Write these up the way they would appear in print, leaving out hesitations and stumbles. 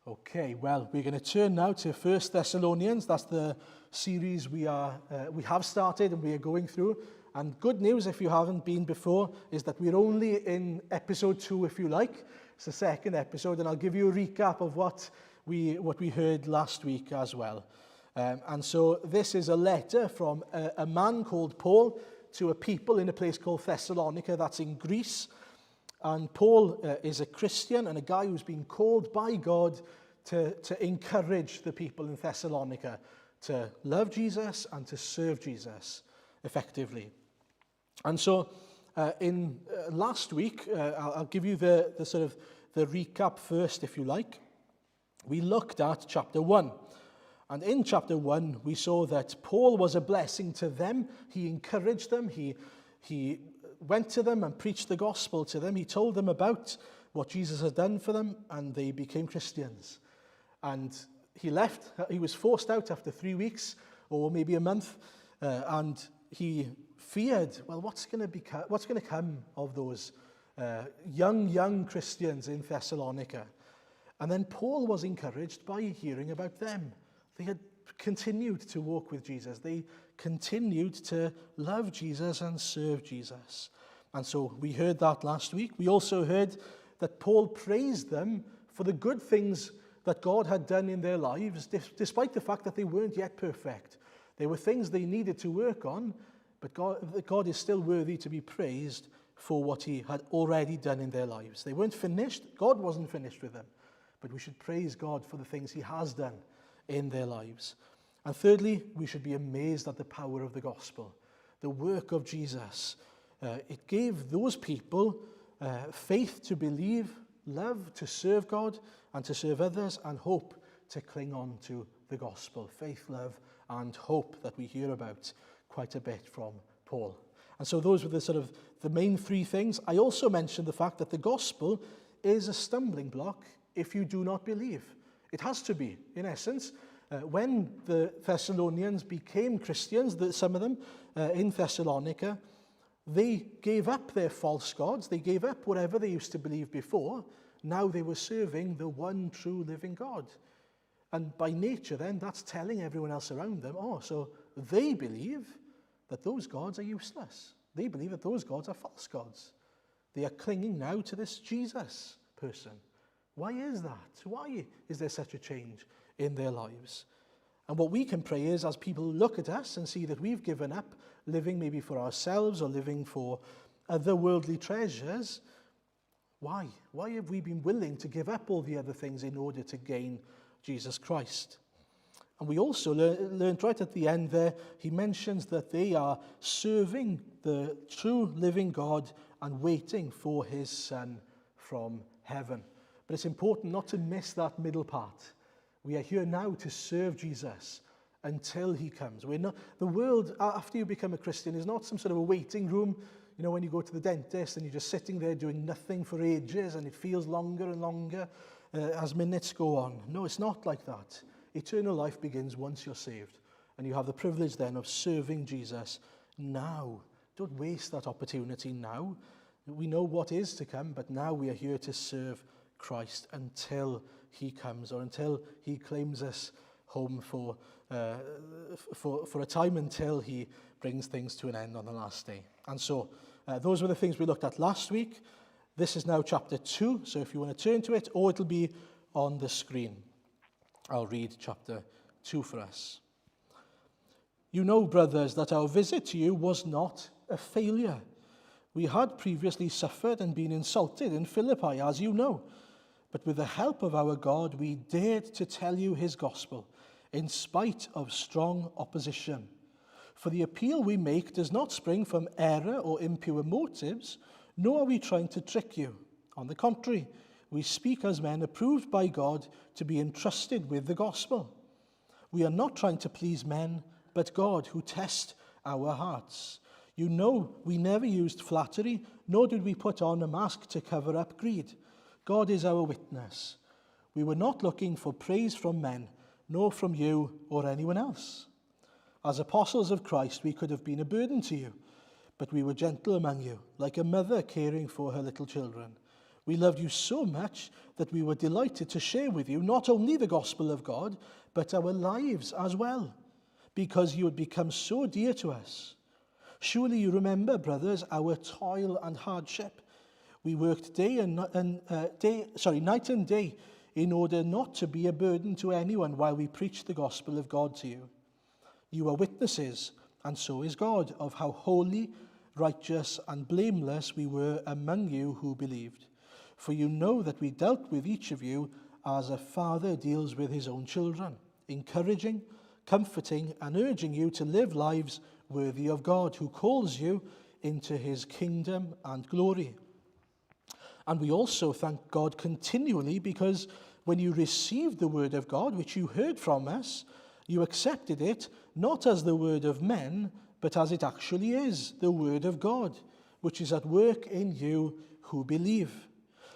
Okay, well, we're going to turn now to 1 Thessalonians. That's the series we have started and we are going through. And good news, if you haven't been before, is that we're only in episode 2, if you like. It's the second episode, and I'll give you a recap of what we heard last week as well. And so this is a letter from a man called Paul to a people in a place called Thessalonica, that's in Greece. And Paul is a Christian and a guy who's been called by God to encourage the people in Thessalonica to love Jesus and to serve Jesus effectively. And so in last week, I'll give you the sort of the recap first, if you like. We looked at chapter 1. And in chapter 1, we saw that Paul was a blessing to them. He encouraged them. He went to them and preached the gospel to them. He told them about what Jesus had done for them, and they became Christians. And he left. He was forced out after 3 weeks, or maybe a month, and he feared, well, what's going to come of those young Christians in Thessalonica? And then Paul was encouraged by hearing about them. They had continued to walk with Jesus. They continued to love Jesus and serve Jesus. And so we heard that last week. We also heard that Paul praised them for the good things that God had done in their lives, despite the fact that they weren't yet perfect. There were things they needed to work on, but God is still worthy to be praised for what he had already done in their lives. They weren't finished. God wasn't finished with them. But we should praise God for the things he has done in their lives. And thirdly, we should be amazed at the power of the gospel, the work of Jesus. It gave those people faith to believe, love to serve God and to serve others, and hope to cling on to the gospel. Faith, love, and hope that we hear about quite a bit from Paul. And so those were the sort of the main three things. I also mentioned the fact that the gospel is a stumbling block if you do not believe. It has to be, in essence. When the Thessalonians became Christians, some of them in Thessalonica, they gave up their false gods. They gave up whatever they used to believe before. Now they were serving the one true living God. And by nature then, that's telling everyone else around them, so they believe that those gods are useless. They believe that those gods are false gods. They are clinging now to this Jesus person. Why is that? Why is there such a change in their lives? And what we can pray is, as people look at us and see that we've given up living maybe for ourselves or living for other worldly treasures, why? Why have we been willing to give up all the other things in order to gain Jesus Christ? And we also learned right at the end there, he mentions that they are serving the true living God and waiting for his Son from heaven. But it's important not to miss that middle part. We are here now to serve Jesus until he comes. The world, after you become a Christian, is not some sort of a waiting room. You know, when you go to the dentist and you're just sitting there doing nothing for ages and it feels longer and longer as minutes go on. No, it's not like that. Eternal life begins once you're saved. And you have the privilege then of serving Jesus now. Don't waste that opportunity now. We know what is to come, but now we are here to serve Christ until he comes, or until he claims us home for a time, until he brings things to an end on the last day. And so those were the things we looked at last week. This is now chapter 2, so if you want to turn to it, or it'll be on the screen. I'll read chapter 2 for us. You know, brothers, that our visit to you was not a failure. We had previously suffered and been insulted in Philippi, as you know. But with the help of our God, we dared to tell you his gospel, in spite of strong opposition. For the appeal we make does not spring from error or impure motives, nor are we trying to trick you. On the contrary, we speak as men approved by God to be entrusted with the gospel. We are not trying to please men, but God, who tests our hearts. You know, we never used flattery, nor did we put on a mask to cover up greed. God is our witness. We were not looking for praise from men, nor from you or anyone else. As apostles of Christ, we could have been a burden to you, but we were gentle among you, like a mother caring for her little children. We loved you so much that we were delighted to share with you not only the gospel of God, but our lives as well, because you had become so dear to us. Surely you remember, brothers, our toil and hardship. We worked night and day in order not to be a burden to anyone while we preached the gospel of God to you. You are witnesses, and so is God, of how holy, righteous, and blameless we were among you who believed. For you know that we dealt with each of you as a father deals with his own children, encouraging, comforting, and urging you to live lives worthy of God, who calls you into his kingdom and glory. And we also thank God continually because when you received the word of God, which you heard from us, you accepted it not as the word of men, but as it actually is, the word of God, which is at work in you who believe.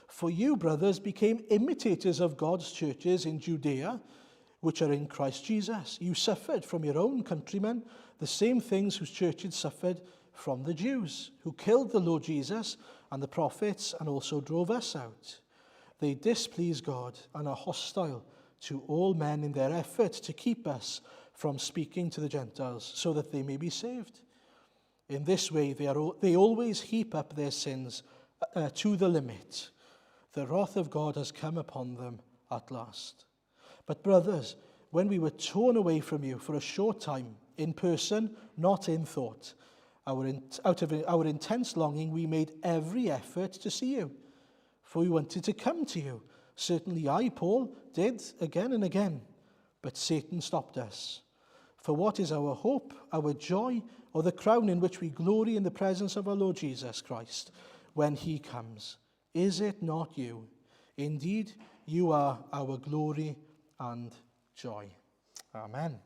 For you, brothers, became imitators of God's churches in Judea, which are in Christ Jesus. You suffered from your own countrymen the same things whose churches suffered from the Jews, who killed the Lord Jesus and the prophets and also drove us out. They displease God and are hostile to all men in their effort to keep us from speaking to the Gentiles so that they may be saved. In this way, they always heap up their sins to the limit. The wrath of God has come upon them at last. But brothers, when we were torn away from you for a short time, in person, not in thought, out of our intense longing, we made every effort to see you, for we wanted to come to you. Certainly I, Paul, did again and again, but Satan stopped us. For what is our hope, our joy, or the crown in which we glory in the presence of our Lord Jesus Christ when he comes? Is it not you? Indeed, you are our glory and joy. Amen.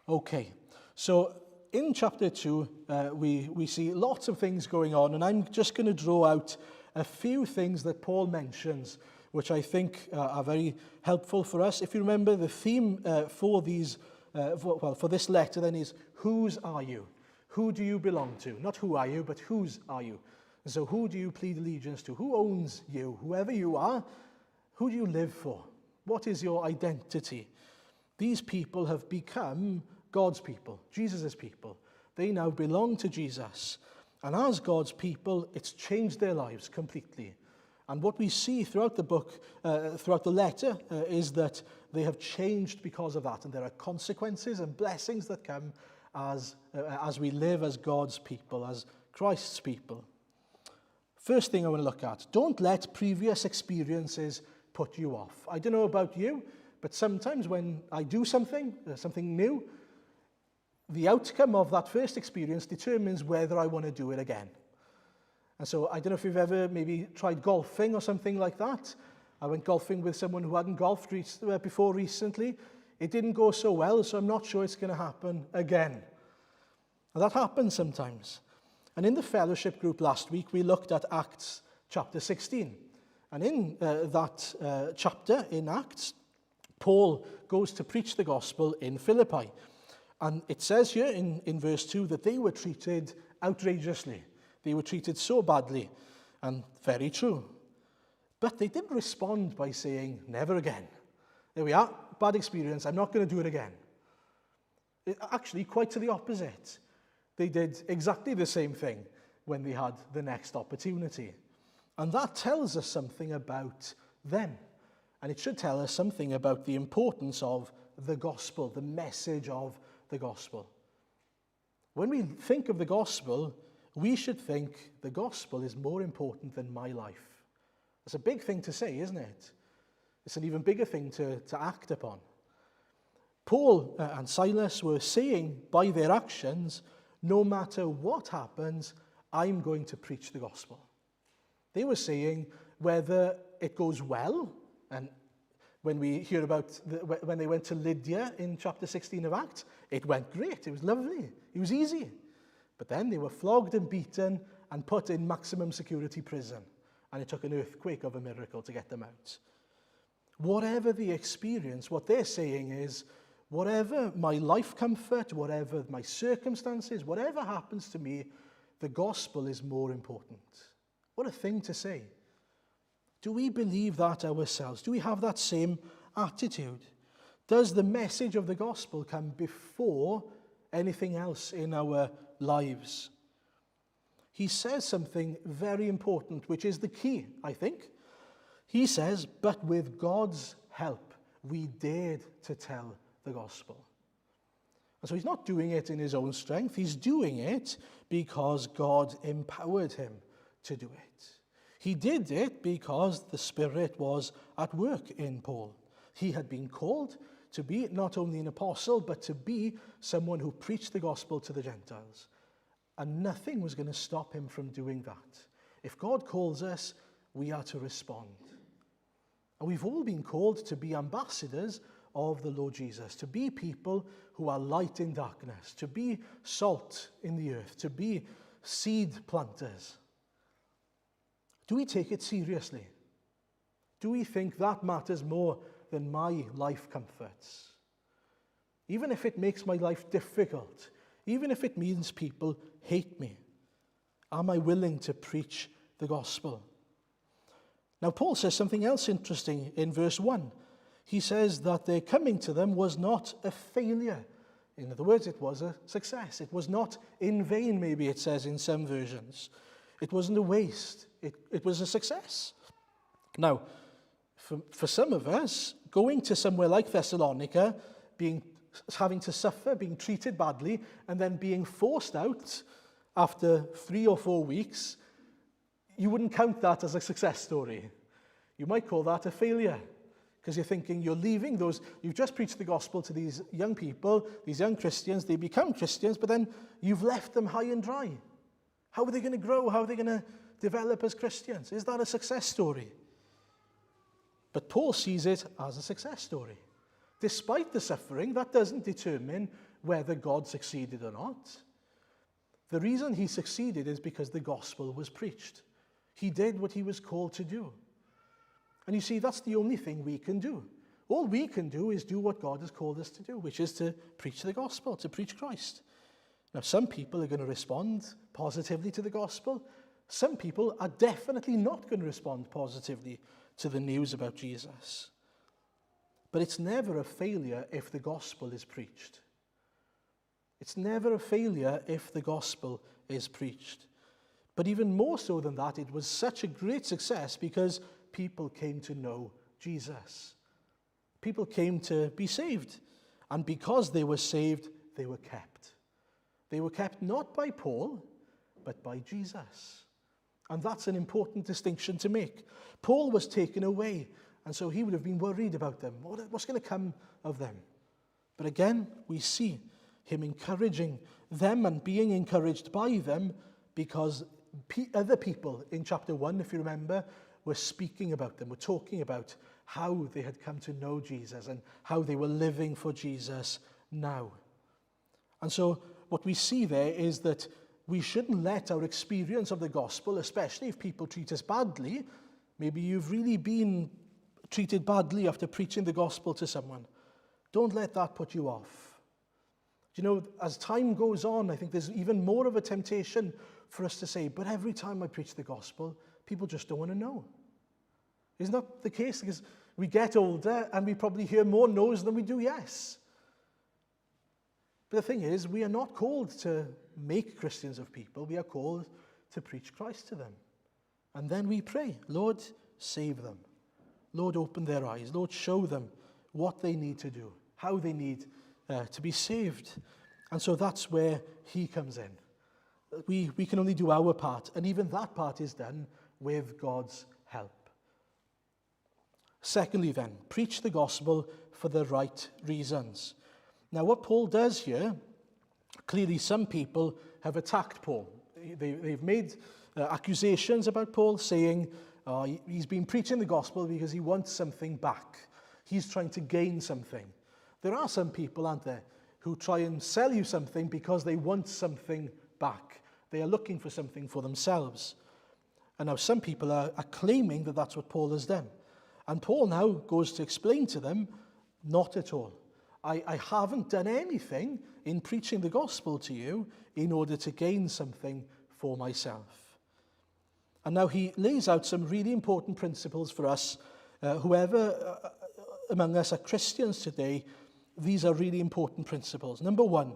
Okay, so in chapter 2, we see lots of things going on, and I'm just going to draw out a few things that Paul mentions, which I think are very helpful for us. If you remember, the theme for this letter then is, whose are you? Who do you belong to? Not who are you, but whose are you? So who do you plead allegiance to? Who owns you? Whoever you are, who do you live for? What is your identity? These people have become God's people, Jesus' people. They now belong to Jesus. And as God's people, it's changed their lives completely. And what we see throughout the book, throughout the letter, is that they have changed because of that. And there are consequences and blessings that come as we live as God's people, as Christ's people. First thing I want to look at, don't let previous experiences put you off. I don't know about you, but sometimes when I do something new, the outcome of that first experience determines whether I want to do it again. And so I don't know if you've ever maybe tried golfing or something like that. I went golfing with someone who hadn't golfed before recently. It didn't go so well, so I'm not sure it's going to happen again. And that happens sometimes. And in the fellowship group last week, we looked at Acts chapter 16. And in that chapter in Acts, Paul goes to preach the gospel in Philippi. And it says here in verse 2 that they were treated outrageously. They were treated so badly, and very true. But they didn't respond by saying, never again. There we are, bad experience, I'm not going to do it again. Actually, quite to the opposite. They did exactly the same thing when they had the next opportunity. And that tells us something about them. And it should tell us something about the importance of the gospel, the message of the gospel. When we think of the gospel, we should think the gospel is more important than my life. It's a big thing to say, isn't it? It's an even bigger thing to act upon. Paul and Silas were saying by their actions, no matter what happens, I'm going to preach the gospel. They were saying whether it goes well, and when we hear about when they went to Lydia in chapter 16 of Acts, it went great, it was lovely, it was easy. But then they were flogged and beaten and put in maximum security prison. And it took an earthquake of a miracle to get them out. Whatever the experience, what they're saying is, whatever my life comfort, whatever my circumstances, whatever happens to me, the gospel is more important. What a thing to say. Do we believe that ourselves? Do we have that same attitude? Does the message of the gospel come before anything else in our lives? He says something very important, which is the key, I think. He says, but with God's help, we dared to tell the gospel. And so he's not doing it in his own strength. He's doing it because God empowered him to do it. He did it because the Spirit was at work in Paul. He had been called to be not only an apostle, but to be someone who preached the gospel to the Gentiles. And nothing was going to stop him from doing that. If God calls us, we are to respond. And we've all been called to be ambassadors of the Lord Jesus, to be people who are light in darkness, to be salt in the earth, to be seed planters. Do we take it seriously? Do we think that matters more than my life comforts? Even if it makes my life difficult, even if it means people hate me, am I willing to preach the gospel? Now, Paul says something else interesting in verse 1. He says that their coming to them was not a failure. In other words, it was a success. It was not in vain, maybe it says in some versions. It wasn't a waste. It was a success. Now, for some of us, going to somewhere like Thessalonica, having to suffer, being treated badly, and then being forced out after 3 or 4 weeks, you wouldn't count that as a success story. You might call that a failure, because you're thinking you're leaving you've just preached the gospel to these young people, these young Christians, they become Christians, but then you've left them high and dry. How are they going to grow? How are they going to develop as Christians? Is that a success story? But Paul sees it as a success story. Despite the suffering, that doesn't determine whether God succeeded or not. The reason he succeeded is because the gospel was preached. He did what he was called to do. And you see, that's the only thing we can do. All we can do is do what God has called us to do, which is to preach the gospel, to preach Christ. Now, some people are going to respond positively to the gospel. Some people are definitely not going to respond positively to the news about Jesus. But it's never a failure if the gospel is preached. It's never a failure if the gospel is preached. But even more so than that, it was such a great success because people came to know Jesus. People came to be saved. And because they were saved, they were kept. They were kept not by Paul, but by Jesus. And that's an important distinction to make. Paul was taken away, and so he would have been worried about them. What's going to come of them? But again, we see him encouraging them and being encouraged by them because other people in chapter 1, if you remember, were speaking about them, were talking about how they had come to know Jesus and how they were living for Jesus now. And so what we see there is that we shouldn't let our experience of the gospel, especially if people treat us badly, maybe you've really been treated badly after preaching the gospel to someone, don't let that put you off. You know, as time goes on, I think there's even more of a temptation for us to say, but every time I preach the gospel, people just don't want to know. Isn't that the case? Because we get older and we probably hear more no's than we do yes. But the thing is, we are not called to make Christians of people. We are called to preach Christ to them. And then we pray, Lord, save them. Lord, open their eyes. Lord, show them what they need to do, how they need to be saved. And so that's where he comes in. We can only do our part, and even that part is done with God's help. Secondly then, preach the gospel for the right reasons. Now what Paul does here, clearly some people have attacked Paul. They've made accusations about Paul saying he's been preaching the gospel because he wants something back. He's trying to gain something. There are some people, aren't there, who try and sell you something because they want something back. They are looking for something for themselves. And now some people are claiming that that's what Paul has done. And Paul now goes to explain to them, not at all. I haven't done anything in preaching the gospel to you in order to gain something for myself. And now he lays out some really important principles for us. Whoever among us are Christians today, these are really important principles. Number one,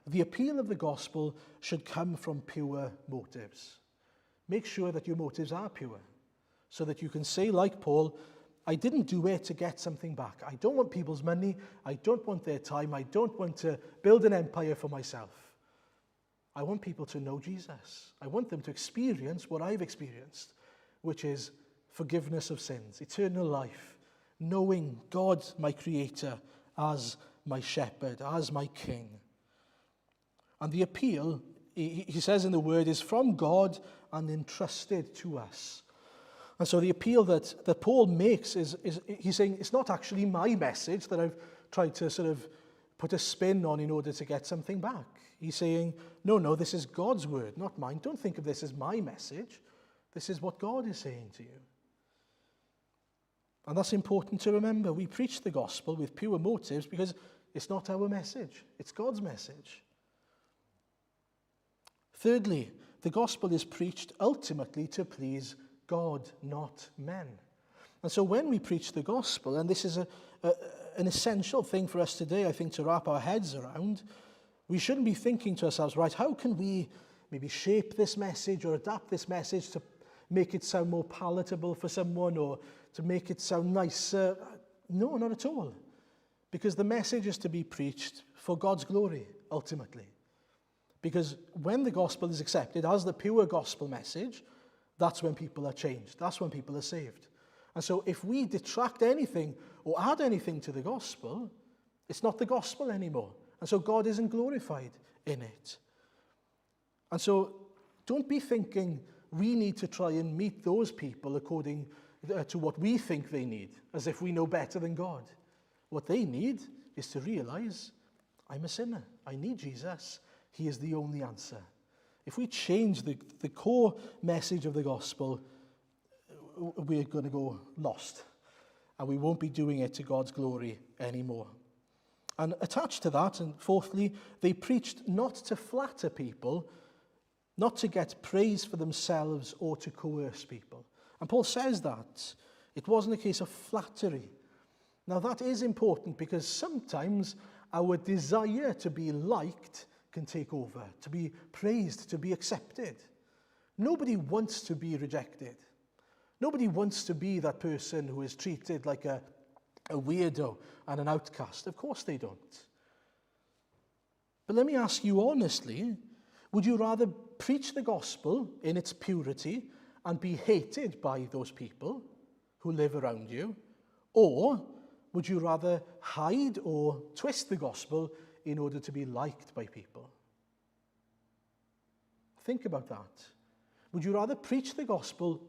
the appeal of the gospel should come from pure motives. Make sure that your motives are pure, so that you can say, like Paul, I didn't do it to get something back. I don't want people's money. I don't want their time. I don't want to build an empire for myself. I want people to know Jesus. I want them to experience what I've experienced, which is forgiveness of sins, eternal life, knowing God, my Creator, as my shepherd, as my King. And the appeal, he says in the word, is from God and entrusted to us. And so the appeal that Paul makes is he's saying, it's not actually my message that I've tried to sort of put a spin on in order to get something back. He's saying, no, this is God's word, not mine. Don't think of this as my message. This is what God is saying to you. And that's important to remember. We preach the gospel with pure motives because it's not our message. It's God's message. Thirdly, the gospel is preached ultimately to please God, not men. And so when we preach the gospel, and this is an essential thing for us today, I think, to wrap our heads around, we shouldn't be thinking to ourselves, right, how can we maybe shape this message or adapt this message to make it sound more palatable for someone or to make it sound nicer? No, not at all. Because the message is to be preached for God's glory, ultimately. Because when the gospel is accepted as the pure gospel message, that's when people are changed. That's when people are saved. And so if we detract anything or add anything to the gospel, it's not the gospel anymore. And so God isn't glorified in it. And so don't be thinking we need to try and meet those people according to what we think they need, as if we know better than God. What they need is to realize, I'm a sinner. I need Jesus. He is the only answer. If we change the core message of the gospel, we're going to go lost. And we won't be doing it to God's glory anymore. And attached to that, and fourthly, they preached not to flatter people, not to get praise for themselves or to coerce people. And Paul says that. It wasn't a case of flattery. Now that is important because sometimes our desire to be liked can take over, to be praised, to be accepted. Nobody wants to be rejected. Nobody wants to be that person who is treated like a weirdo and an outcast. Of course they don't. But let me ask you honestly, would you rather preach the gospel in its purity and be hated by those people who live around you? Or would you rather hide or twist the gospel in order to be liked by people? Think about that. Would you rather preach the gospel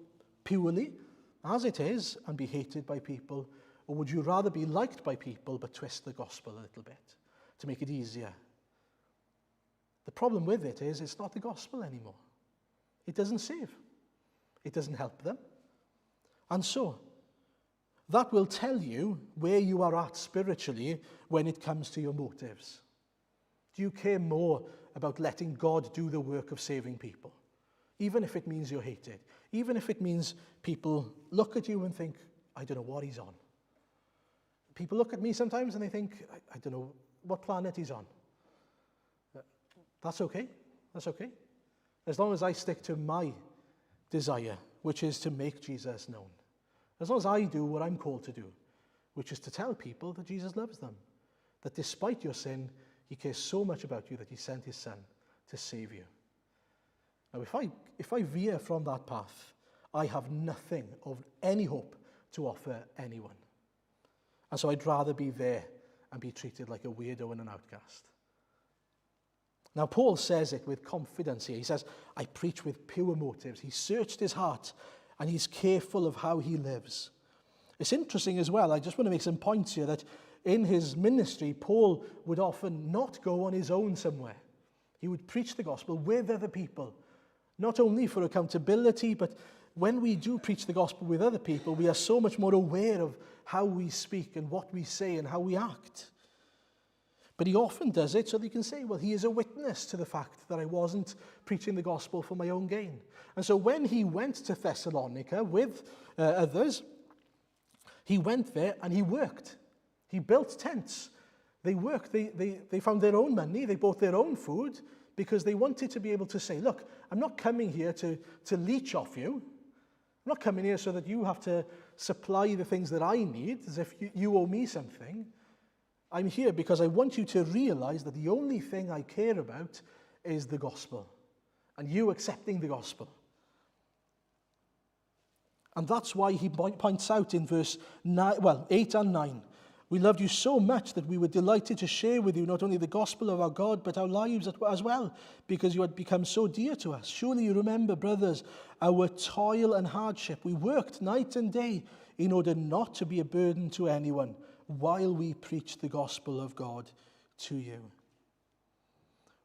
purely, as it is, and be hated by people? Or would you rather be liked by people but twist the gospel a little bit to make it easier? The problem with it is it's not the gospel anymore. It doesn't save. It doesn't help them. And so, that will tell you where you are at spiritually when it comes to your motives. Do you care more about letting God do the work of saving people? Even if it means you're hated. Even if it means people look at you and think, I don't know what he's on. People look at me sometimes and they think, I don't know what planet he's on. That's okay. That's okay. As long as I stick to my desire, which is to make Jesus known. As long as I do what I'm called to do, which is to tell people that Jesus loves them. That despite your sin, he cares so much about you that he sent his son to save you. Now, if I veer from that path, I have nothing of any hope to offer anyone. And so I'd rather be there and be treated like a weirdo and an outcast. Now, Paul says it with confidence here. He says, I preach with pure motives. He searched his heart and he's careful of how he lives. It's interesting as well, I just want to make some points here, that in his ministry, Paul would often not go on his own somewhere. He would preach the gospel with other people, not only for accountability, but when we do preach the gospel with other people, we are so much more aware of how we speak and what we say and how we act. But he often does it so that he can say, well, he is a witness to the fact that I wasn't preaching the gospel for my own gain. And so when he went to Thessalonica with others, he went there and he worked. He built tents. They worked. They found their own money. They bought their own food because they wanted to be able to say, look, I'm not coming here to leech off you. I'm not coming here so that you have to supply the things that I need as if you owe me something. I'm here because I want you to realize that the only thing I care about is the gospel and you accepting the gospel. And that's why he points out in verse 8 and 9, we loved you so much that we were delighted to share with you not only the gospel of our God, but our lives as well, because you had become so dear to us. Surely you remember, brothers, our toil and hardship. We worked night and day in order not to be a burden to anyone while we preached the gospel of God to you.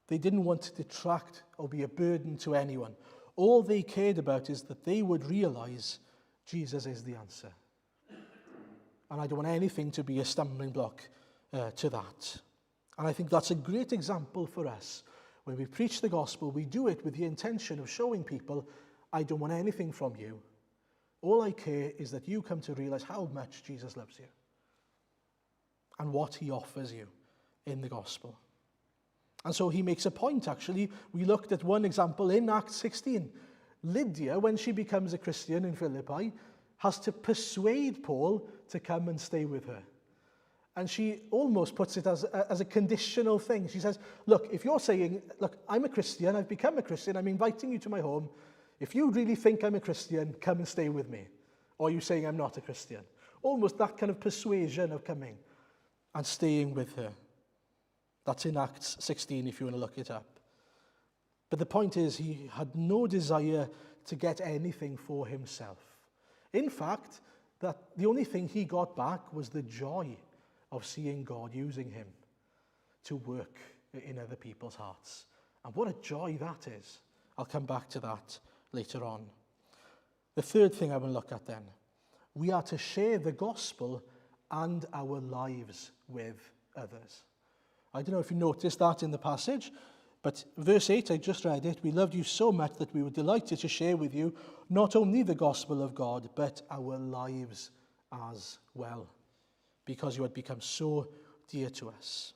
They didn't want to detract or be a burden to anyone. All they cared about is that they would realize Jesus is the answer. And I don't want anything to be a stumbling block to that. And I think that's a great example for us. When we preach the gospel, we do it with the intention of showing people, I don't want anything from you. All I care is that you come to realize how much Jesus loves you and what he offers you in the gospel. And so he makes a point, actually. We looked at one example in Acts 16. Lydia, when she becomes a Christian in Philippi, has to persuade Paul to come and stay with her. And she almost puts it as a conditional thing. She says, look, if you're saying, look, I'm a Christian, I've become a Christian, I'm inviting you to my home. If you really think I'm a Christian, come and stay with me. Or are you saying I'm not a Christian? Almost that kind of persuasion of coming and staying with her. That's in Acts 16 if you want to look it up. But the point is, he had no desire to get anything for himself. In fact, that the only thing he got back was the joy of seeing God using him to work in other people's hearts. And what a joy that is. I'll come back to that later on. The third thing I will look at then, we are to share the gospel and our lives with others. I don't know if you noticed that in the passage, but verse 8, I just read it. We loved you so much that we were delighted to share with you not only the gospel of God, but our lives as well, because you had become so dear to us.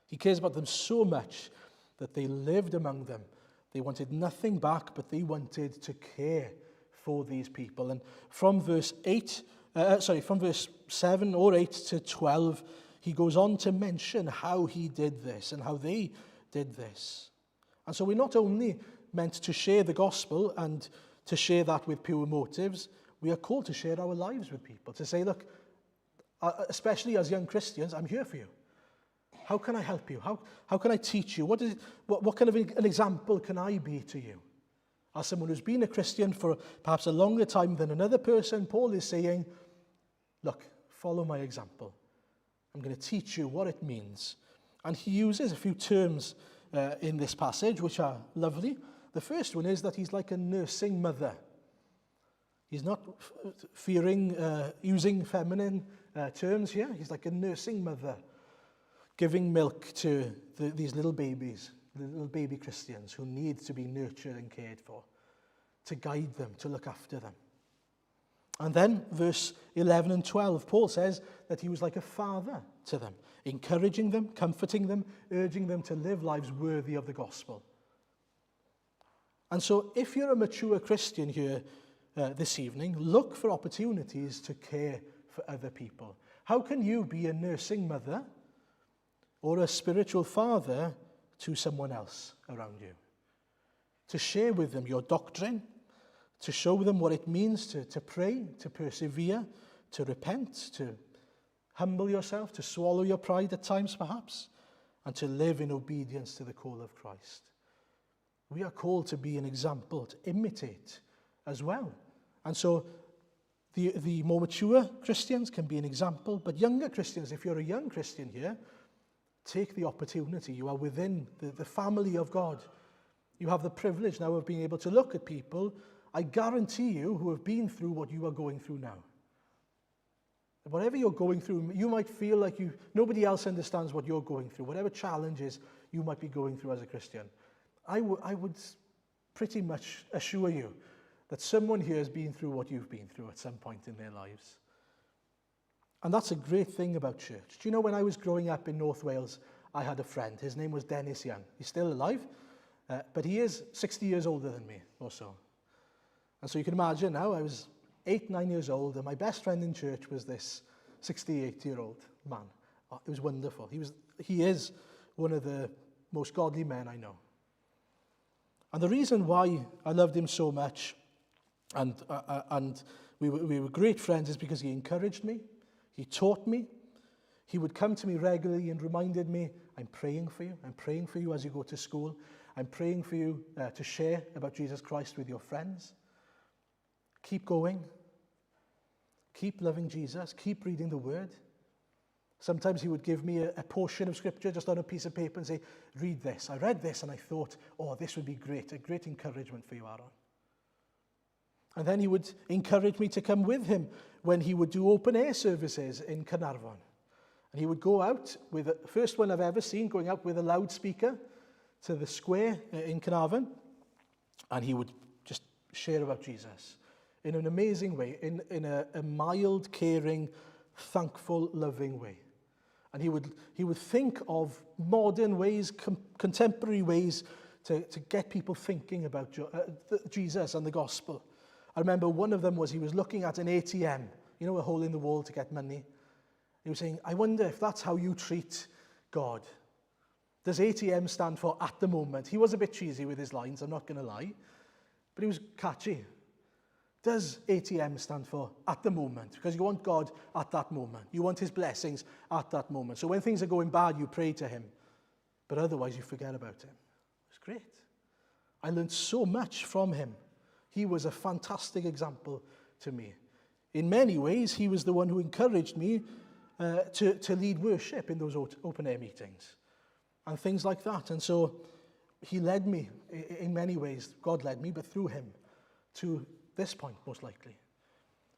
He cares about them so much that they lived among them. They wanted nothing back, but they wanted to care for these people. And from verse 7 or 8 to 12, he goes on to mention how he did this and how they did this. And so we're not only meant to share the gospel and to share that with pure motives, we are called to share our lives with people, to say, look, especially as young Christians, I'm here for you. How can I help you? How can I teach you? What kind of an example can I be to you? As someone who's been a Christian for perhaps a longer time than another person, Paul is saying, look, follow my example. I'm going to teach you what it means. And he uses a few terms in this passage, which are lovely. The first one is that he's like a nursing mother. He's not fearing using feminine terms here. He's like a nursing mother, giving milk to these little babies, little baby Christians who need to be nurtured and cared for, to guide them, to look after them. And then verse 11 and 12, Paul says that he was like a father to them, encouraging them, comforting them, urging them to live lives worthy of the gospel. And so if you're a mature Christian here this evening, look for opportunities to care for other people. How can you be a nursing mother or a spiritual father to someone else around you? To share with them your doctrine, to show them what it means to pray, to persevere, to repent, to humble yourself, to swallow your pride at times perhaps, and to live in obedience to the call of Christ. We are called to be an example, to imitate as well. And so the more mature Christians can be an example, but younger Christians, if you're a young Christian here, take the opportunity. You are within the family of God. You have the privilege now of being able to look at people, I guarantee you, who have been through what you are going through now. Whatever you're going through, you might feel like nobody else understands what you're going through, whatever challenges you might be going through as a Christian. I would pretty much assure you that someone here has been through what you've been through at some point in their lives. And that's a great thing about church. Do you know, when I was growing up in North Wales, I had a friend. His name was Dennis Young. He's still alive, but he is 60 years older than me or so. And so you can imagine now, I was 8, 9 years old, and my best friend in church was this 68-year-old man. Oh, it was wonderful. He is one of the most godly men I know. And the reason why I loved him so much, and we were great friends, is because he encouraged me, he taught me. He would come to me regularly and reminded me, I'm praying for you. I'm praying for you as you go to school. I'm praying for you to share about Jesus Christ with your friends. Keep going. Keep loving Jesus. Keep reading the Word. Sometimes he would give me a portion of Scripture just on a piece of paper and say, read this. I read this and I thought, oh, this would be great. A great encouragement for you, Aaron. And then he would encourage me to come with him when he would do open air services in Carnarvon. And he would go out with the first one I've ever seen, going out with a loudspeaker to the square in Carnarvon. And he would just share about Jesus in an amazing way, in a mild, caring, thankful, loving way. And he would think of modern ways, contemporary ways to get people thinking about Jesus and the gospel. I remember one of them was he was looking at an ATM, you know, a hole in the wall to get money. He was saying, I wonder if that's how you treat God. Does ATM stand for at the moment? He was a bit cheesy with his lines, I'm not going to lie, but he was catchy. Does ATM stand for at the moment? Because you want God at that moment. You want his blessings at that moment. So when things are going bad, you pray to him. But otherwise, you forget about him. It was great. I learned so much from him. He was a fantastic example to me. In many ways, he was the one who encouraged me to lead worship in those open-air meetings and things like that. And so he led me in many ways. God led me, but through him, to this point, most likely.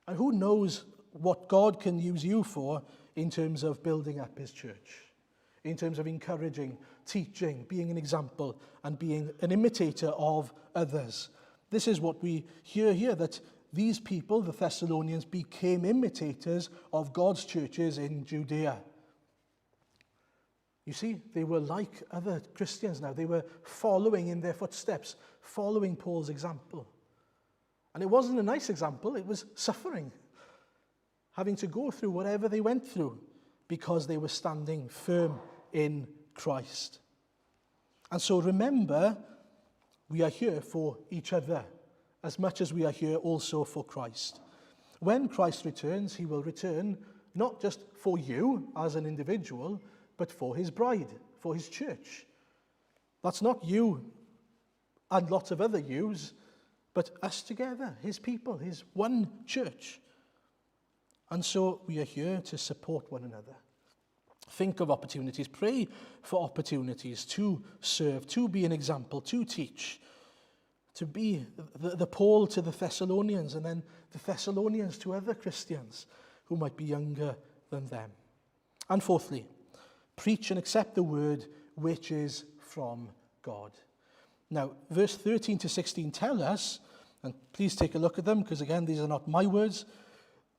And who knows what God can use you for in terms of building up his church, in terms of encouraging, teaching, being an example, and being an imitator of others. This is what we hear here, that these people, the Thessalonians, became imitators of God's churches in Judea. You see, they were like other Christians now. They were following in their footsteps, following Paul's example. And it wasn't a nice example, it was suffering. Having to go through whatever they went through because they were standing firm in Christ. And so remember, we are here for each other as much as we are here also for Christ. When Christ returns, he will return not just for you as an individual, but for his bride, for his church. That's not you and lots of other yous, but us together, his people, his one church. And so we are here to support one another. Think of opportunities, pray for opportunities to serve, to be an example, to teach, to be the Paul to the Thessalonians, and then the Thessalonians to other Christians who might be younger than them. And fourthly, preach and accept the word which is from God. Now, verse 13 to 16 tell us, and please take a look at them, because again, these are not my words,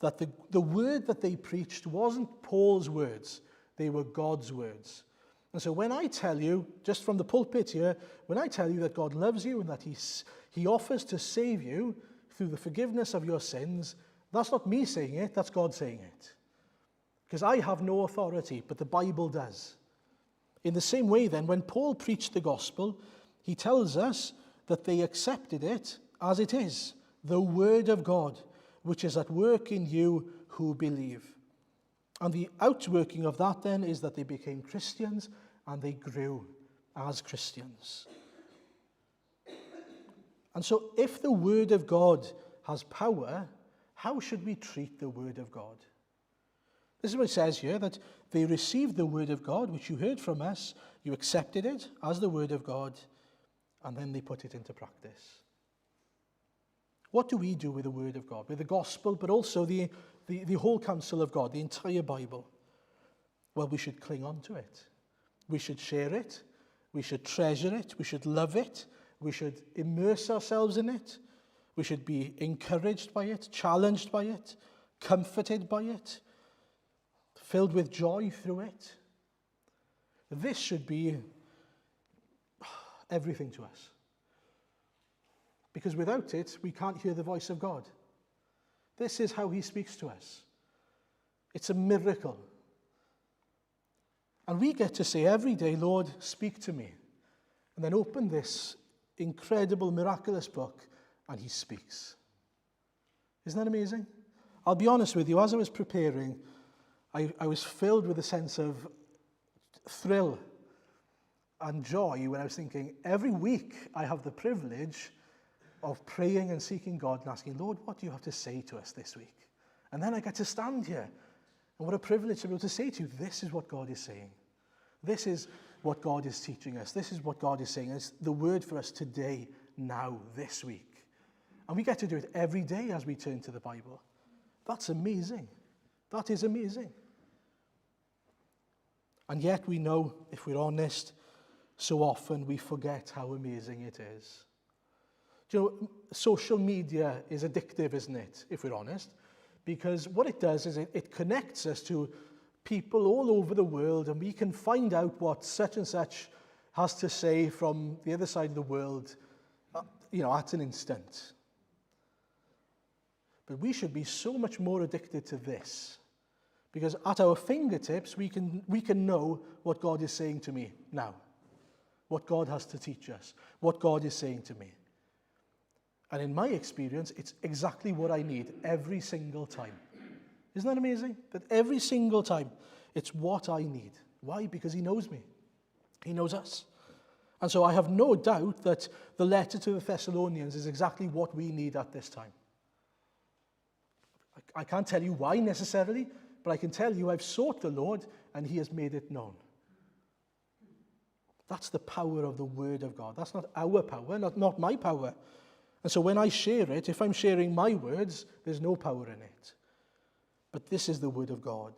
that the word that they preached wasn't Paul's words, they were God's words. And so when I tell you, just from the pulpit here, when I tell you that God loves you and that he offers to save you through the forgiveness of your sins, that's not me saying it, that's God saying it. Because I have no authority, but the Bible does. In the same way then, when Paul preached the gospel, he tells us that they accepted it as it is, the word of God, which is at work in you who believe. And the outworking of that then is that they became Christians and they grew as Christians. And so if the word of God has power, how should we treat the word of God? This is what it says here, that they received the word of God, which you heard from us, you accepted it as the word of God, and then they put it into practice. What do we do with the word of God, with the gospel, but also the the whole counsel of God, the entire Bible, well, we should cling on to it. We should share it. We should treasure it. We should love it. We should immerse ourselves in it. We should be encouraged by it, challenged by it, comforted by it, filled with joy through it. This should be everything to us. Because without it, we can't hear the voice of God. This is how he speaks to us. It's a miracle. And we get to say every day, Lord, speak to me. And then open this incredible, miraculous book, and he speaks. Isn't that amazing? I'll be honest with you, as I was preparing, I was filled with a sense of thrill and joy when I was thinking, every week I have the privilege of praying and seeking God and asking, Lord, what do you have to say to us this week? And then I get to stand here. And what a privilege to be able to say to you, this is what God is saying. This is what God is teaching us. This is what God is saying. It's the word for us today, now, this week. And we get to do it every day as we turn to the Bible. That's amazing. That is amazing. And yet we know, if we're honest, so often we forget how amazing it is. Do you know, social media is addictive, isn't it, if we're honest? Because what it does is it connects us to people all over the world, and we can find out what such and such has to say from the other side of the world, at an instant. But we should be so much more addicted to this, because at our fingertips, we can know what God is saying to me now, what God has to teach us, what God is saying to me. And in my experience, it's exactly what I need every single time. Isn't that amazing? That every single time, it's what I need. Why? Because he knows me. He knows us. And so I have no doubt that the letter to the Thessalonians is exactly what we need at this time. I can't tell you why necessarily, but I can tell you I've sought the Lord and he has made it known. That's the power of the word of God. That's not our power, not my power. And so when I share it, if I'm sharing my words, there's no power in it. But this is the word of God.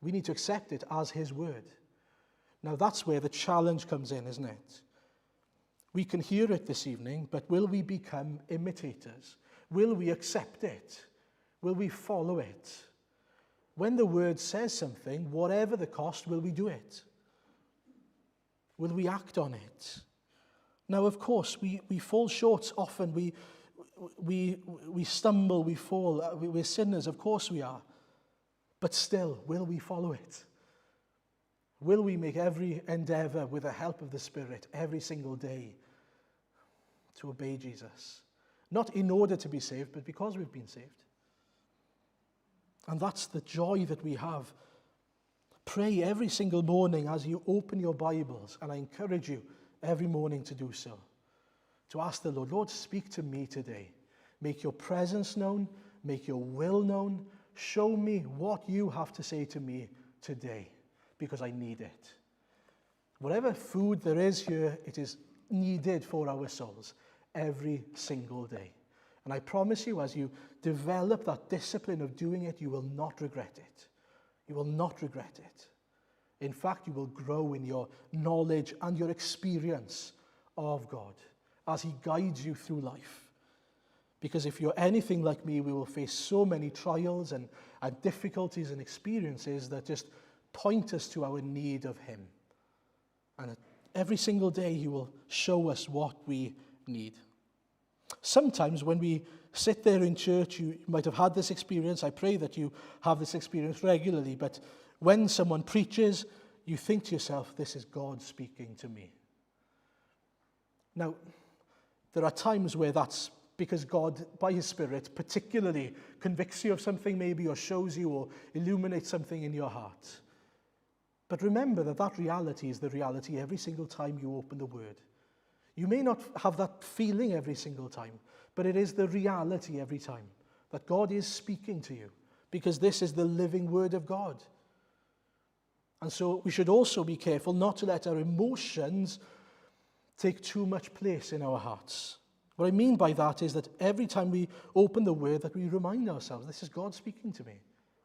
We need to accept it as his word. Now that's where the challenge comes in, isn't it? We can hear it this evening, but will we become imitators? Will we accept it? Will we follow it? When the word says something, whatever the cost, will we do it? Will we act on it? Now, of course, we fall short often. We stumble, we fall. We're sinners, of course we are. But still, will we follow it? Will we make every endeavor with the help of the Spirit every single day to obey Jesus? Not in order to be saved, but because we've been saved. And that's the joy that we have. Pray every single morning as you open your Bibles, and I encourage you every morning to do so. To ask the Lord, Lord, speak to me today. Make your presence known, make your will known. Show me what you have to say to me today, because I need it. Whatever food there is here, it is needed for our souls every single day. And I promise you, as you develop that discipline of doing it, you will not regret it. You will not regret it. In fact, you will grow in your knowledge and your experience of God as he guides you through life. Because if you're anything like me, we will face so many trials and difficulties and experiences that just point us to our need of him. And every single day he will show us what we need. Sometimes when we sit there in church, you might have had this experience. I pray that you have this experience regularly. But when someone preaches, you think to yourself, this is God speaking to me. Now, there are times where that's because God, by his Spirit, particularly convicts you of something maybe, or shows you or illuminates something in your heart. But remember that reality is the reality every single time you open the Word. You may not have that feeling every single time, but it is the reality every time that God is speaking to you, because this is the living Word of God. And so we should also be careful not to let our emotions take too much place in our hearts. What I mean by that is that every time we open the Word, that we remind ourselves, this is God speaking to me.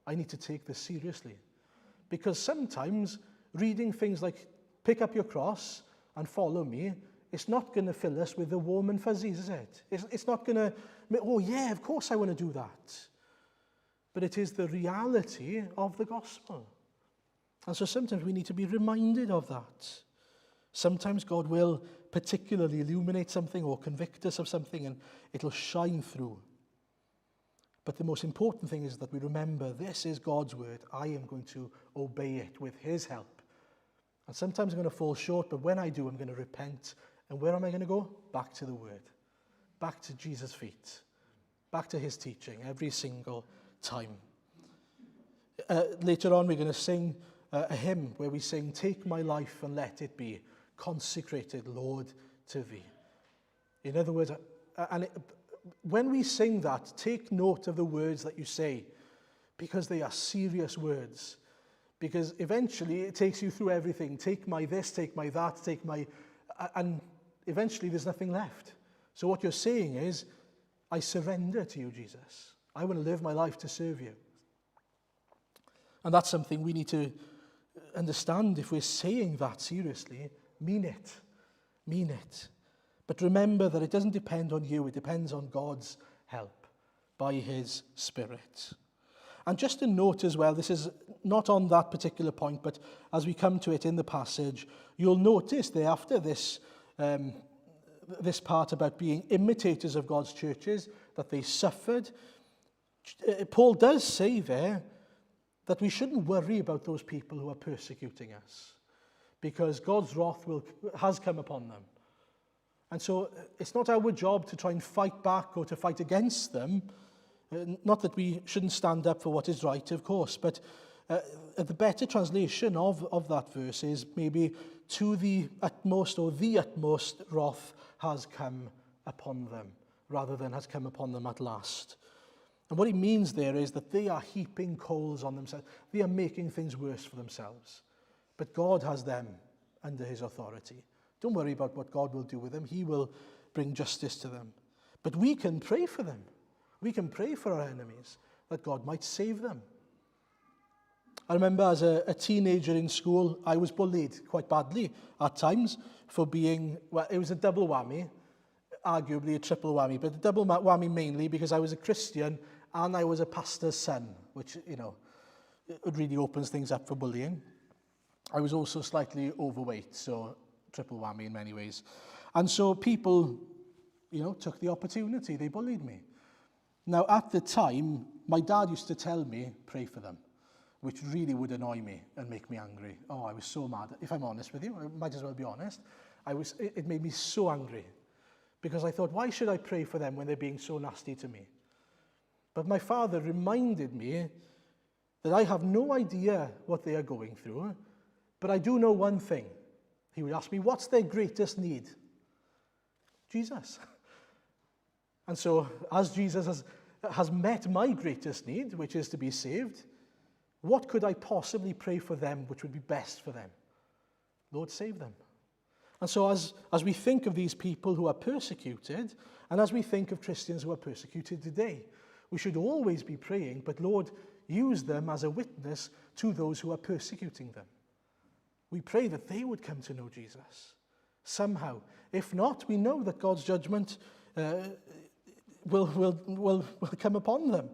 I need to take this seriously. Because sometimes reading things like, pick up your cross and follow me, it's not going to fill us with the warm and fuzzies, is it? It's not going to, oh yeah, of course I want to do that. But it is the reality of the gospel. And so sometimes we need to be reminded of that. Sometimes God will particularly illuminate something or convict us of something, and it'll shine through. But the most important thing is that we remember this is God's word. I am going to obey it with his help. And sometimes I'm going to fall short, but when I do, I'm going to repent. And where am I going to go? Back to the word. Back to Jesus' feet. Back to his teaching every single time. Later on, we're going to sing a hymn where we sing, "Take my life and let it be consecrated, Lord, to thee." In other words, when we sing that, take note of the words that you say, because they are serious words. Because eventually it takes you through everything. Take my this, take my that, take my... And eventually there's nothing left. So what you're saying is, I surrender to you, Jesus. I want to live my life to serve you. And that's something we need to understand. If we're saying that seriously, mean it. Mean it. But remember that it doesn't depend on you. It depends on God's help by his Spirit. And just a note as well, this is not on that particular point, but as we come to it in the passage, you'll notice there after this part about being imitators of God's churches, that they suffered. Paul does say there that we shouldn't worry about those people who are persecuting us, because God's wrath has come upon them. And so it's not our job to try and fight back or to fight against them. Not that we shouldn't stand up for what is right, of course, but the better translation of that verse is maybe to the utmost, or the utmost wrath has come upon them, rather than has come upon them at last. And what it means there is that they are heaping coals on themselves. They are making things worse for themselves. But God has them under his authority. Don't worry about what God will do with them. He will bring justice to them. But we can pray for them. We can pray for our enemies, that God might save them. I remember as a teenager in school, I was bullied quite badly at times for being, well, it was a double whammy, arguably a triple whammy, but a double whammy mainly because I was a Christian and I was a pastor's son, which, you know, it really opens things up for bullying. I was also slightly overweight, so triple whammy in many ways. And so people, you know, took the opportunity. They bullied me. Now, at the time, my dad used to tell me, pray for them, which really would annoy me and make me angry. Oh, I was so mad. If I'm honest with you, I might as well be honest. It made me so angry because I thought, why should I pray for them when they're being so nasty to me? But my father reminded me that I have no idea what they are going through, but I do know one thing. He would ask me, what's their greatest need? Jesus. And so, as Jesus has met my greatest need, which is to be saved, what could I possibly pray for them which would be best for them? Lord, save them. And so as we think of these people who are persecuted, and as we think of Christians who are persecuted today, we should always be praying, but Lord, use them as a witness to those who are persecuting them. We pray that they would come to know Jesus somehow. If not, we know that God's judgment will come upon them.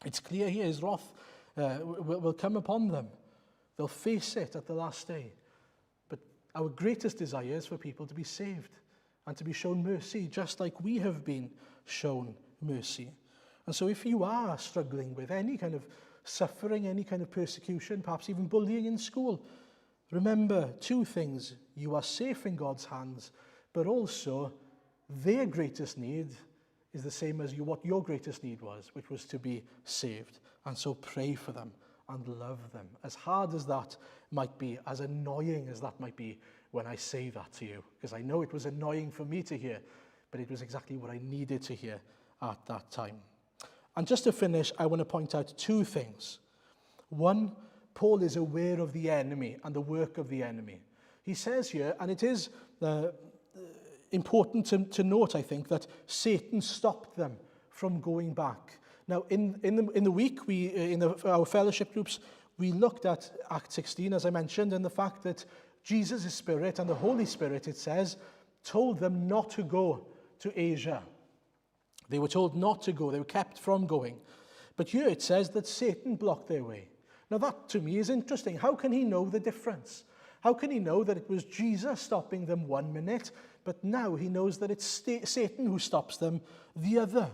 It's clear here his wrath will come upon them. They'll face it at the last day. But our greatest desire is for people to be saved and to be shown mercy, just like we have been shown mercy. And so if you are struggling with any kind of suffering, any kind of persecution, perhaps even bullying in school, remember two things. You are safe in God's hands, but also their greatest need is the same as what your greatest need was, which was to be saved. And so pray for them and love them. As hard as that might be, as annoying as that might be when I say that to you, because I know it was annoying for me to hear, but it was exactly what I needed to hear at that time. And just to finish, I want to point out two things. One, Paul is aware of the enemy and the work of the enemy. He says here, and it is important to note, I think, that Satan stopped them from going back. Now, in the week, our fellowship groups, we looked at Acts 16, as I mentioned, and the fact that Jesus' Spirit and the Holy Spirit, it says, told them not to go to Asia. They were told not to go. They were kept from going. But here it says that Satan blocked their way. Now that to me is interesting. How can he know the difference? How can he know that it was Jesus stopping them 1 minute, but now he knows that it's Satan who stops them the other?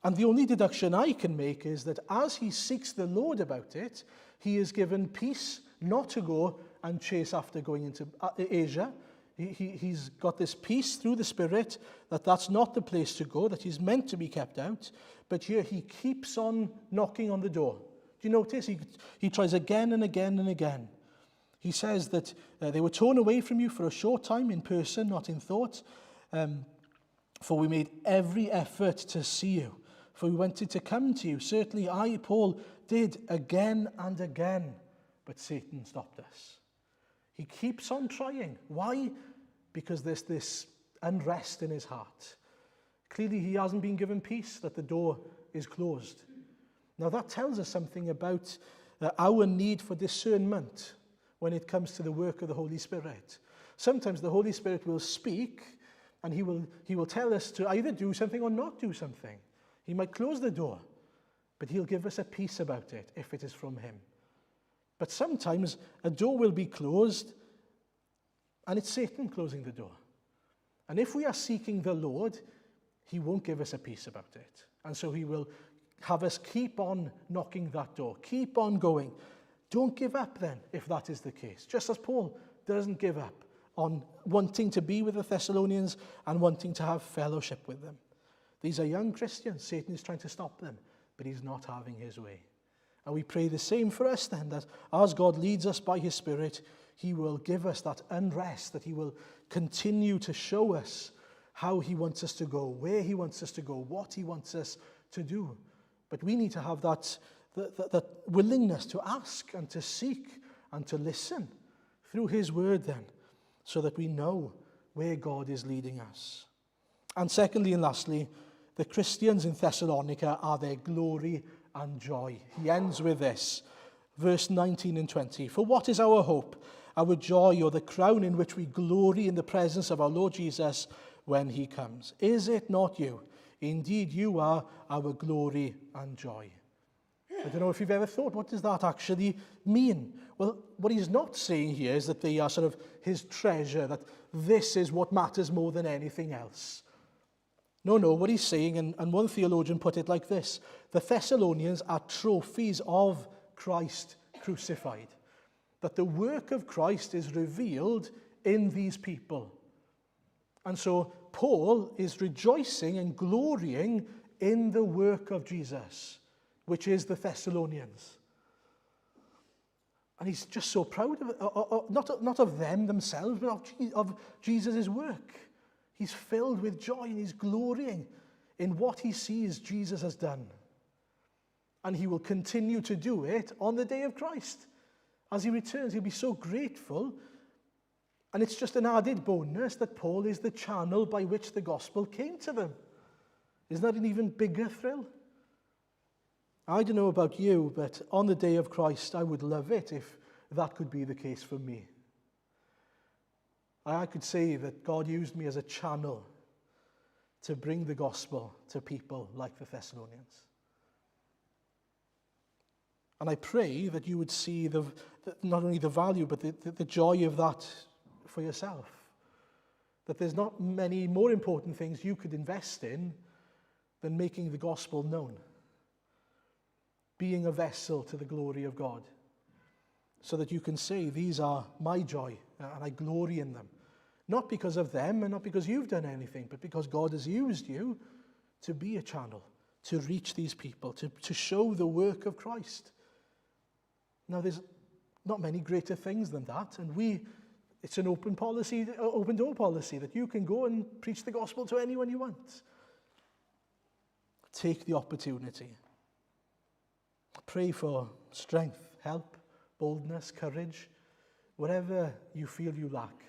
And the only deduction I can make is that as he seeks the Lord about it, he is given peace not to go and chase after going into Asia. He's got this peace through the Spirit that that's not the place to go, that he's meant to be kept out. But here he keeps on knocking on the door. Do you notice? He tries again and again and again. He says that they were torn away from you for a short time in person, not in thought. For we made every effort to see you. For we wanted to come to you. Certainly I, Paul, did again and again. But Satan stopped us. He keeps on trying. Why? Because there's this unrest in his heart. Clearly he hasn't been given peace, that the door is closed. Now that tells us something about our need for discernment when it comes to the work of the Holy Spirit. Sometimes the Holy Spirit will speak and he will tell us to either do something or not do something. He might close the door, but he'll give us a peace about it if it is from him. But sometimes a door will be closed and it's Satan closing the door. And if we are seeking the Lord, he won't give us a peace about it. And so he will have us keep on knocking that door, keep on going. Don't give up then, if that is the case. Just as Paul doesn't give up on wanting to be with the Thessalonians and wanting to have fellowship with them. These are young Christians. Satan is trying to stop them, but he's not having his way. And we pray the same for us then, that as God leads us by his Spirit, he will give us that unrest, that he will continue to show us how he wants us to go, where he wants us to go, what he wants us to do. But we need to have that willingness to ask and to seek and to listen through his word then, so that we know where God is leading us. And secondly and lastly, the Christians in Thessalonica are their glory and joy. He ends with this, verse 19 and 20. For what is our hope, our joy, or the crown in which we glory in the presence of our Lord Jesus when he comes? Is it not you? Indeed, you are our glory and joy. I don't know if you've ever thought, what does that actually mean? Well, what he's not saying here is that they are sort of his treasure, that this is what matters more than anything else. No, what he's saying, and one theologian put it like this: the Thessalonians are trophies of Christ crucified. That the work of Christ is revealed in these people. And so Paul is rejoicing and glorying in the work of Jesus, which is the Thessalonians. And he's just so proud of it, not of them themselves, but of Jesus' work. He's filled with joy and he's glorying in what he sees Jesus has done. And he will continue to do it on the day of Christ. As he returns, he'll be so grateful. And it's just an added bonus that Paul is the channel by which the gospel came to them. Isn't that an even bigger thrill? I don't know about you, but on the day of Christ, I would love it if that could be the case for me. I could say that God used me as a channel to bring the gospel to people like the Thessalonians. And I pray that you would see not only the value, but the joy of that for yourself. That there's not many more important things you could invest in than making the gospel known. Being a vessel to the glory of God. So that you can say, these are my joy, and I glory in them. Not because of them, and not because you've done anything, but because God has used you to be a channel, to reach these people, to show the work of Christ. Now, there's not many greater things than that, and it's an open door policy, that you can go and preach the gospel to anyone you want. Take the opportunity. Pray for strength, help, boldness, courage, whatever you feel you lack.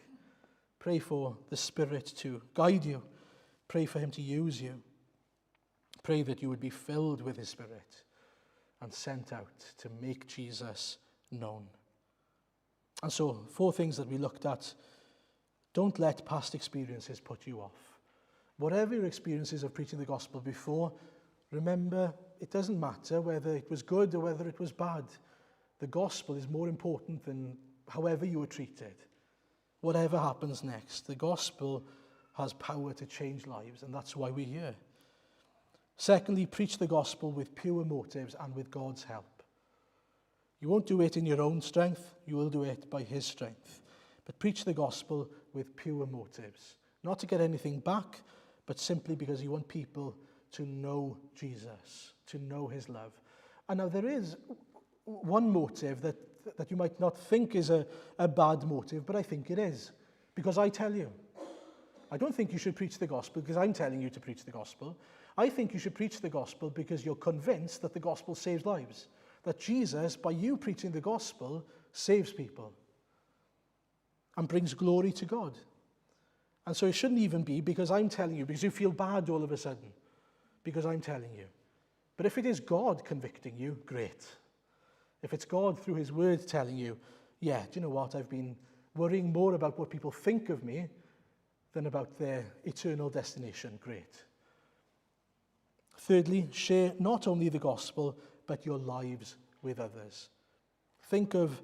Pray for the Spirit to guide you. Pray for him to use you. Pray that you would be filled with his Spirit and sent out to make Jesus known. And so, 4 things that we looked at. Don't let past experiences put you off. Whatever your experiences of preaching the gospel before, remember, it doesn't matter whether it was good or whether it was bad. The gospel is more important than however you were treated. Whatever happens next, the gospel has power to change lives, and that's why we're here. Secondly, preach the gospel with pure motives and with God's help. You won't do it in your own strength, you will do it by his strength. But preach the gospel with pure motives. Not to get anything back, but simply because you want people to know Jesus, to know his love. And now there is one motive that you might not think is a bad motive, but I think it is. Because I tell you. I don't think you should preach the gospel because I'm telling you to preach the gospel. I think you should preach the gospel because you're convinced that the gospel saves lives. That Jesus, by you preaching the gospel, saves people and brings glory to God. And so it shouldn't even be because I'm telling you, because you feel bad all of a sudden, because I'm telling you. But if it is God convicting you, great. If it's God through his word telling you, yeah, do you know what, I've been worrying more about what people think of me than about their eternal destination, great. Thirdly, share not only the gospel, but your lives with others. Think of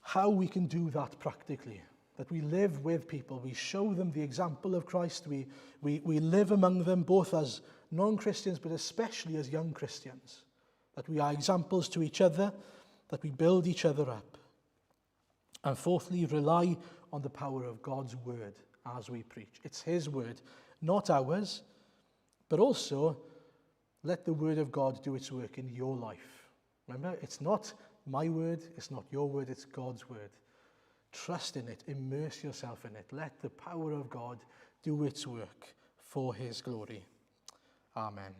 how we can do that practically, that we live with people, we show them the example of Christ, we live among them both as non-Christians, but especially as young Christians, that we are examples to each other, that we build each other up. And fourthly, rely on the power of God's word as we preach. It's his word, not ours, but also let the word of God do its work in your life. Remember, it's not my word, it's not your word, it's God's word. Trust in it, immerse yourself in it. Let the power of God do its work for his glory. Amen.